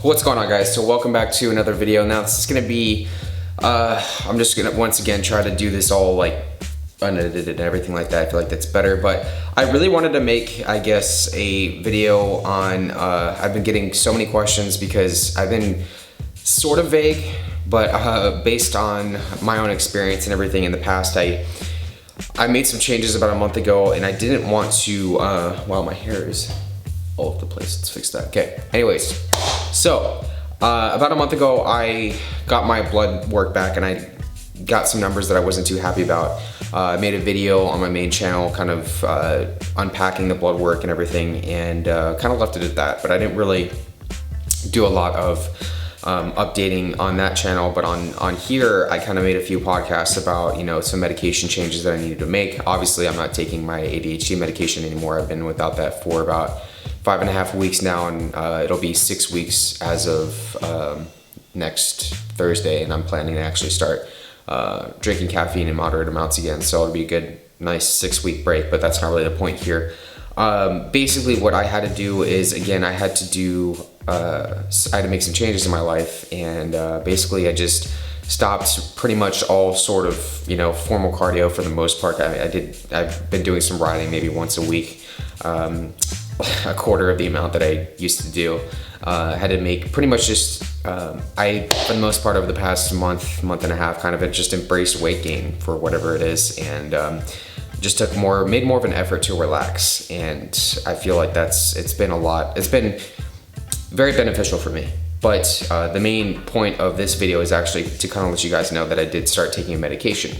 What's going on, guys? So welcome back to another video. Now this is gonna be I'm just gonna once again try to do this all like unedited and everything like that. I feel like that's better, but I really wanted to make, I guess, a video on I've been getting so many questions because I've been sort of vague, but based on my own experience and everything in the past, I made some changes about a month ago, and I didn't want to wow, my hair is all over the place. Let's fix that. Okay, anyways, so about a month ago I got my blood work back, and I got some numbers that I wasn't too happy about. I made a video on my main channel kind of unpacking the blood work and everything, and kind of left it at that, but I didn't really do a lot of updating on that channel. But on here I kind of made a few podcasts about, you know, some medication changes that I needed to make. Obviously I'm not taking my ADHD medication anymore. I've been without that for about 5.5 weeks now, and it'll be 6 weeks as of next Thursday, and I'm planning to actually start drinking caffeine in moderate amounts again, so it'll be a good nice 6-week break, but that's not really the point here. Basically what I had to do is, again, I had to make some changes in my life, and basically I just stopped pretty much all sort of, you know, formal cardio for the most part. I've been doing some riding maybe once a week, a quarter of the amount that I used to do. I had to make pretty much just, I, for the most part over the past month and a half, kind of just embraced weight gain for whatever it is, and just made more of an effort to relax. And I feel like it's been very beneficial for me. But the main point of this video is actually to kind of let you guys know that I did start taking a medication.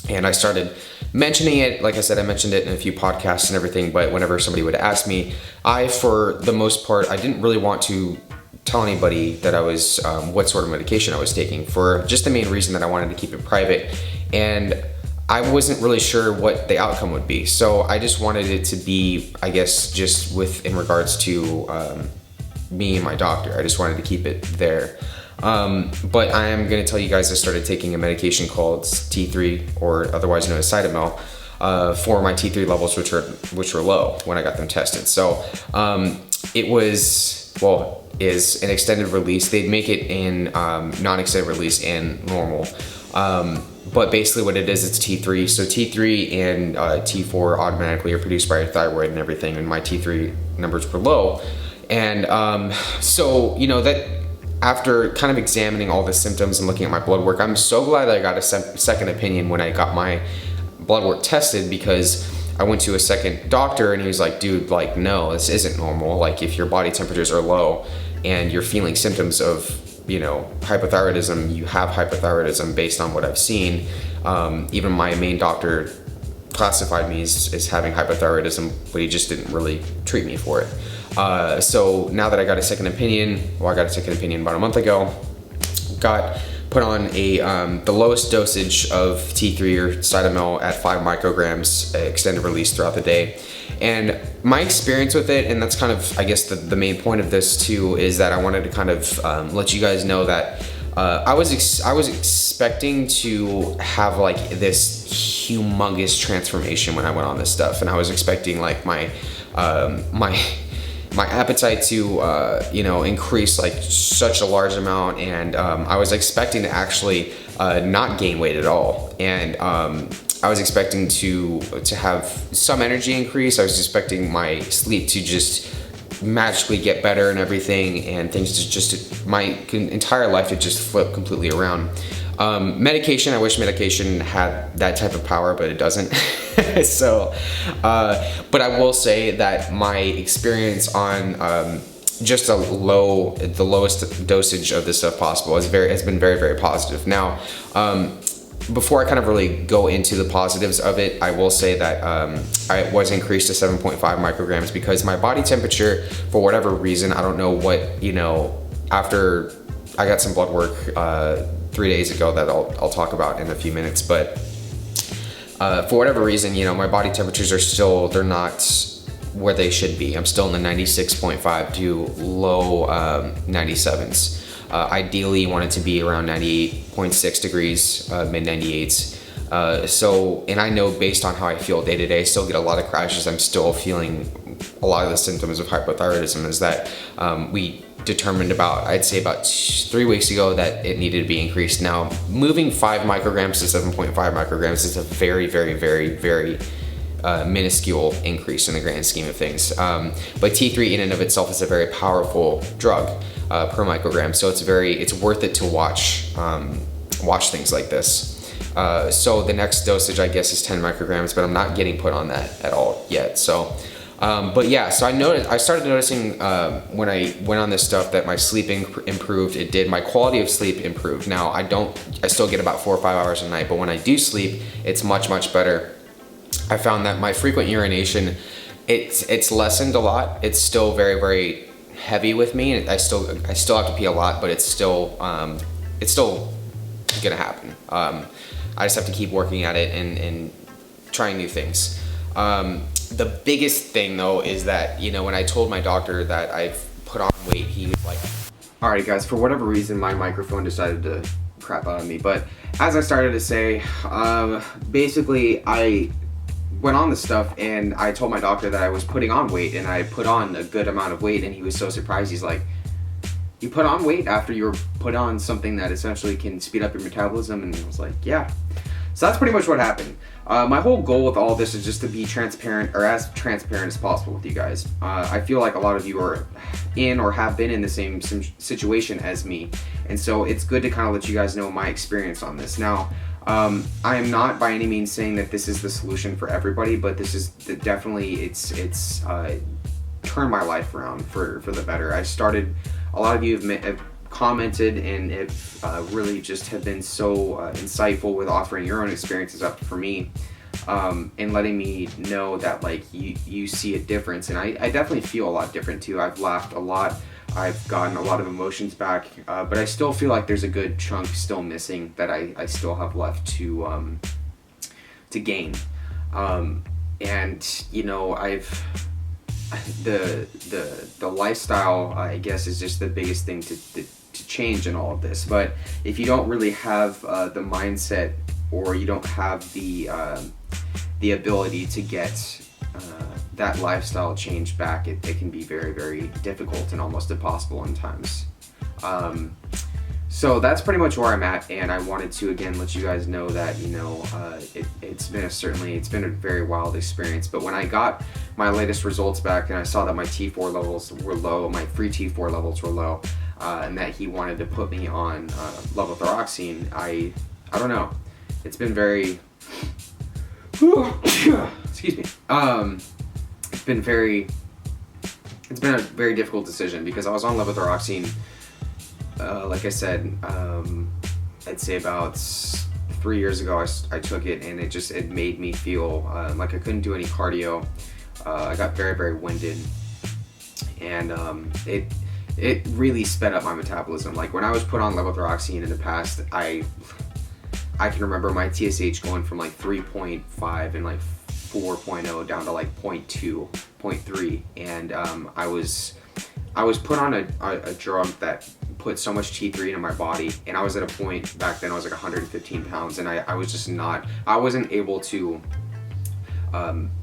And I started mentioning it, like I said, I mentioned it in a few podcasts and everything, but whenever somebody would ask me, for the most part, I didn't really want to tell anybody that I was, what sort of medication I was taking, for just the main reason that I wanted to keep it private. And I wasn't really sure what the outcome would be. So I just wanted it to be, I guess, just in regards to me and my doctor. I just wanted to keep it there. But I am going to tell you guys I started taking a medication called T3, or otherwise known as Cytomel, for my T3 levels, which were low when I got them tested. So it is an extended release. They'd make it in non-extended release and normal. But basically what it is, it's T3. So T3 and T4 automatically are produced by your thyroid and everything, and my T3 numbers were low. And so, you know, that after kind of examining all the symptoms and looking at my blood work, I'm so glad that I got a second opinion when I got my blood work tested, because I went to a second doctor and he was like, dude, like, no, this isn't normal. Like, if your body temperatures are low and you're feeling symptoms of, you know, hypothyroidism, you have hypothyroidism based on what I've seen. Even my main doctor classified me as having hypothyroidism, but he just didn't really treat me for it. So now that I got a second opinion, I got a second opinion about a month ago, got put on the lowest dosage of T3 or Cytomel at 5 micrograms extended release throughout the day. And my experience with it, and that's kind of, I guess, the main point of this too, is that I wanted to kind of let you guys know that I was expecting to have like this humongous transformation when I went on this stuff, and I was expecting like my appetite to you know, increase like such a large amount, and I was expecting to actually not gain weight at all, and I was expecting to have some energy increase. I was expecting my sleep to just magically get better and everything, and things to just my entire life to just flip completely around. Medication, I wish medication had that type of power, but it doesn't. So, but I will say that my experience on just the lowest dosage of this stuff possible has been very, very positive. Now, before I kind of really go into the positives of it, I will say that I was increased to 7.5 micrograms because my body temperature, for whatever reason, I don't know what, you know, after I got some blood work 3 days ago that I'll talk about in a few minutes, but for whatever reason, you know, my body temperatures they're not where they should be. I'm still in the 96.5 to low 97s. Ideally, you want it to be around 98.6 degrees, mid 98s. So, and I know based on how I feel day to day, I still get a lot of crashes. I'm still feeling a lot of the symptoms of hypothyroidism is that we determined about, I'd say about 3 weeks ago, that it needed to be increased. Now, moving 5 micrograms to 7.5 micrograms is a very, very, very, very minuscule increase in the grand scheme of things. But T3 in and of itself is a very powerful drug per microgram, so it's worth it to watch things like this. So the next dosage, I guess, is 10 micrograms, but I'm not getting put on that at all yet. So, but yeah, so I started noticing when I went on this stuff that my sleep improved. It did. My quality of sleep improved. Now I still get about 4 or 5 hours a night, but when I do sleep, it's much, much better. I found that my frequent urination, it's lessened a lot. It's still very, very heavy with me. I still have to pee a lot, but it's still gonna happen. I just have to keep working at it and trying new things. The biggest thing though is that, you know, when I told my doctor that I've put on weight, he was like, alright guys, for whatever reason my microphone decided to crap out on me, but as I started to say, basically I went on this stuff and I told my doctor that I was putting on weight, and I put on a good amount of weight, and he was so surprised. He's like, you put on weight after you were put on something that essentially can speed up your metabolism? And I was like, yeah. So that's pretty much what happened. My whole goal with all this is just to be transparent, or as transparent as possible with you guys. I feel like a lot of you are in or have been in the same situation as me, and so it's good to kind of let you guys know my experience on this. Now, I am not by any means saying that this is the solution for everybody, but this is definitely, it's turned my life around for the better. A lot of you have commented and have really just have been so insightful with offering your own experiences up for me, and letting me know that like you see a difference, and I definitely feel a lot different too. I've laughed a lot, I've gotten a lot of emotions back, but I still feel like there's a good chunk still missing that I still have left to gain. And you know, the lifestyle, I guess, is just the biggest thing to change in all of this. But if you don't really have the mindset, or you don't have the ability to get that lifestyle change back, it can be very, very difficult and almost impossible in times. So that's pretty much where I'm at, and I wanted to again let you guys know that, you know, it's been a very wild experience. But when I got my latest results back and I saw that my T4 levels were low, my free T4 levels were low, and that he wanted to put me on levothyroxine, I don't know. It's been very excuse me. It's been a very difficult decision, because I was on levothyroxine, like I said, I'd say about 3 years ago I took it, and it made me feel like I couldn't do any cardio. I got very, very winded, and it really sped up my metabolism. Like when I was put on levothyroxine in the past, I can remember my TSH going from like 3.5 and like 4.0 down to like 0.2, 0.3, and I was put on a drug that put so much T3 into my body, and I was at a point back then I was like 115 pounds, and I was just I wasn't able to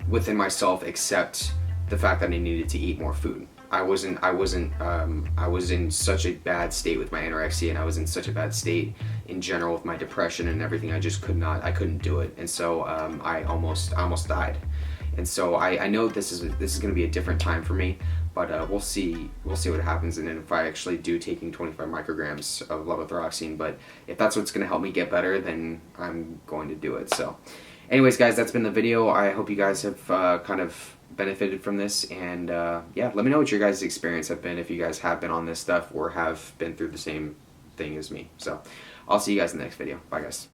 within myself accept the fact that I needed to eat more food. I was in such a bad state with my anorexia, and I was in such a bad state in general with my depression and everything. I just couldn't do it, and so I almost died. And so I know this is going to be a different time for me, but we'll see what happens, and then if I actually do taking 25 micrograms of levothyroxine. But if that's what's going to help me get better, then I'm going to do it. So anyways, guys, that's been the video. I hope you guys have kind of benefited from this, and yeah, let me know what your guys' experience have been, if you guys have been on this stuff or have been through the same thing as me. So I'll see you guys in the next video. Bye, guys.